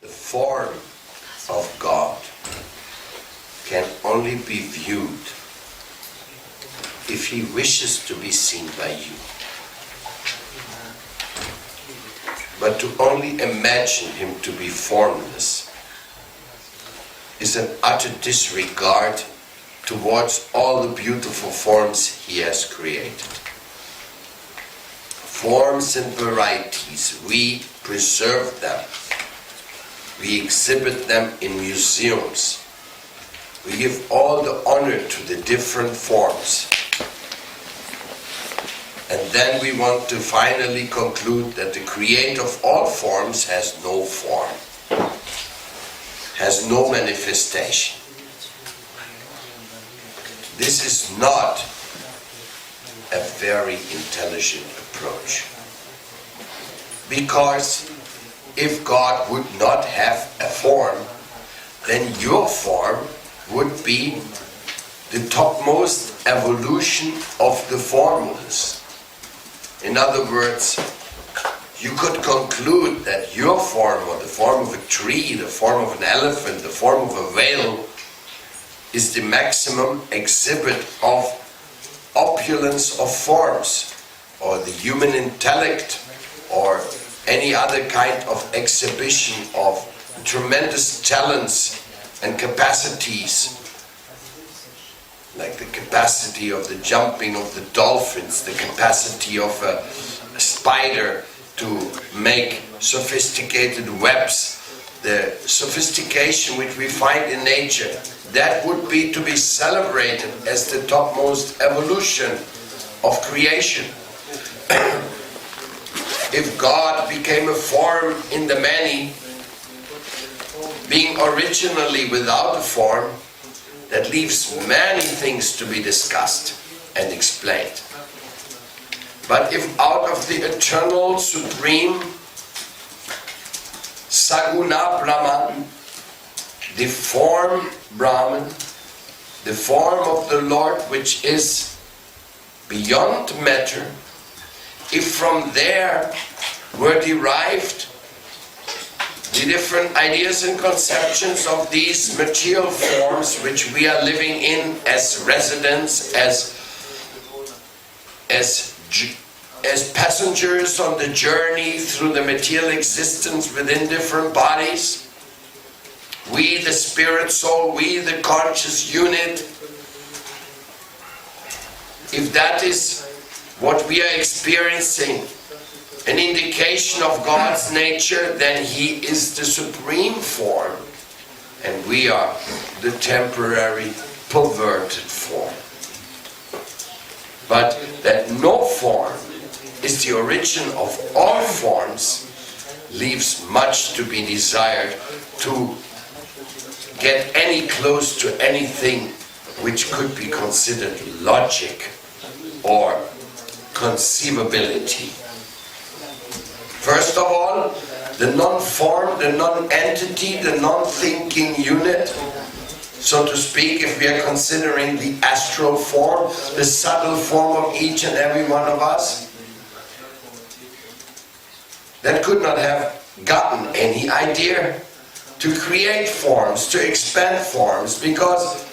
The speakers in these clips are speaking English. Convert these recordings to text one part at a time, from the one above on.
The form of God can only be viewed if He wishes to be seen by you. But to only imagine Him to be formless is an utter disregard towards all the beautiful forms He has created. Forms and varieties, we preserve them. We exhibit them in museums. We give all the honor to the different forms. And then we want to finally conclude that the creator of all forms has no form, has no manifestation. This is not a very intelligent approach. Because if God would not have a form, then your form would be the topmost evolution of the formless. In other words, you could conclude that your form, or the form of a tree, the form of an elephant, the form of a whale, is the maximum exhibit of opulence of forms, or the human intellect, or any other kind of exhibition of tremendous talents and capacities, like the capacity of the jumping of the dolphins, the capacity of a spider to make sophisticated webs, the sophistication which we find in nature. That would be to be celebrated as the topmost evolution of creation. If God became a form in the many, being originally without a form, that leaves many things to be discussed and explained. But if out of the eternal, supreme, Saguna Brahman, the form Brahman, the form of the Lord which is beyond matter, if from there were derived the different ideas and conceptions of these material forms which we are living in as residents, as passengers on the journey through the material existence within different bodies, we the spirit soul, we the conscious unit, if that is what we are experiencing, an indication of God's nature, then He is the supreme form, and we are the temporary, perverted form. But that no form is the origin of all forms leaves much to be desired to get any close to anything which could be considered logic or conceivability. First of all, the non-form, the non-entity, the non-thinking unit, so to speak, if we are considering the astral form, the subtle form of each and every one of us, that could not have gotten any idea to create forms, to expand forms, because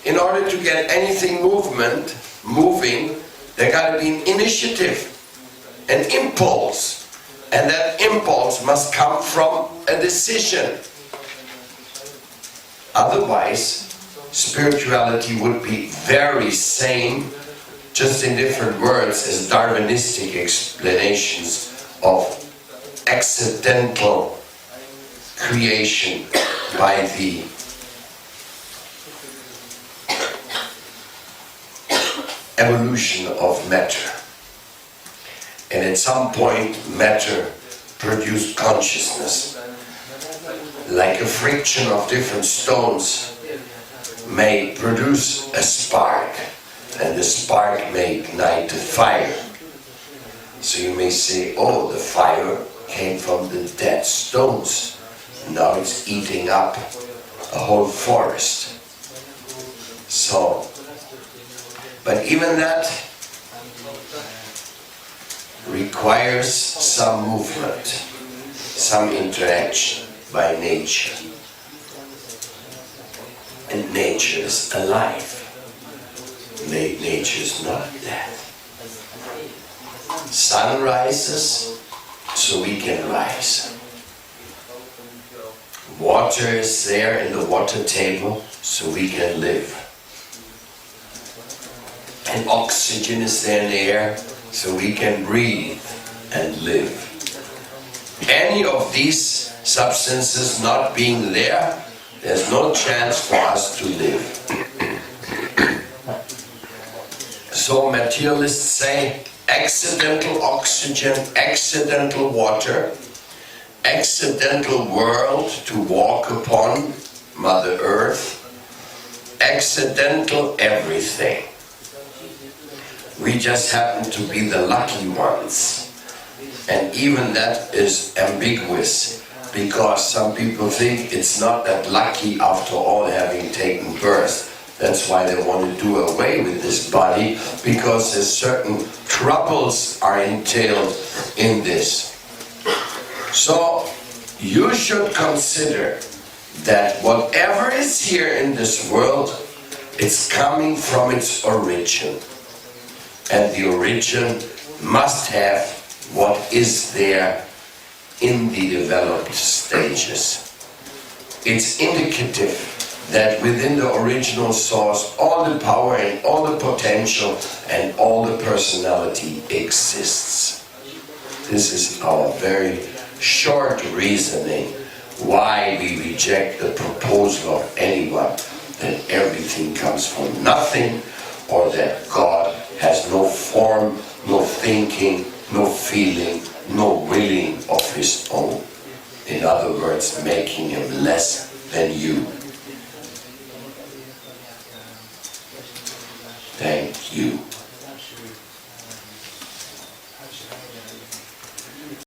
in order to get anything moving, there got to be an initiative, an impulse. And that impulse must come from a decision. Otherwise, spirituality would be very same, just in different words, as Darwinistic explanations of accidental creation by the evolution of matter. And at some point, matter produced consciousness. Like a friction of different stones may produce a spark, and the spark may ignite a fire. So you may say, oh, the fire came from the dead stones. Now it's eating up a whole forest. So, but even that requires some movement, some interaction. by nature. And nature is alive. Nature is not dead. Sun rises, so we can rise. Water is there in the water table, so we can live. And oxygen is there in the air, so we can breathe and live. Any of these substances not being there, there's no chance for us to live. So materialists say, accidental oxygen, accidental water, accidental world to walk upon, Mother Earth, accidental everything. We just happen to be the lucky ones. And even that is ambiguous, because some people think it's not that lucky after all having taken birth. That's why they want to do away with this body, because there's certain troubles are entailed in this. So you should consider that whatever is here in this world, it's coming from its origin. And the origin must have what is there in the developed stages. It's indicative that within the original source all the power and all the potential and all the personality exists. This is our very short reasoning why we reject the proposal of anyone that everything comes from nothing, or that God has no form, no thinking, no feeling, no willing of his own. In other words, making him less than you. Thank you.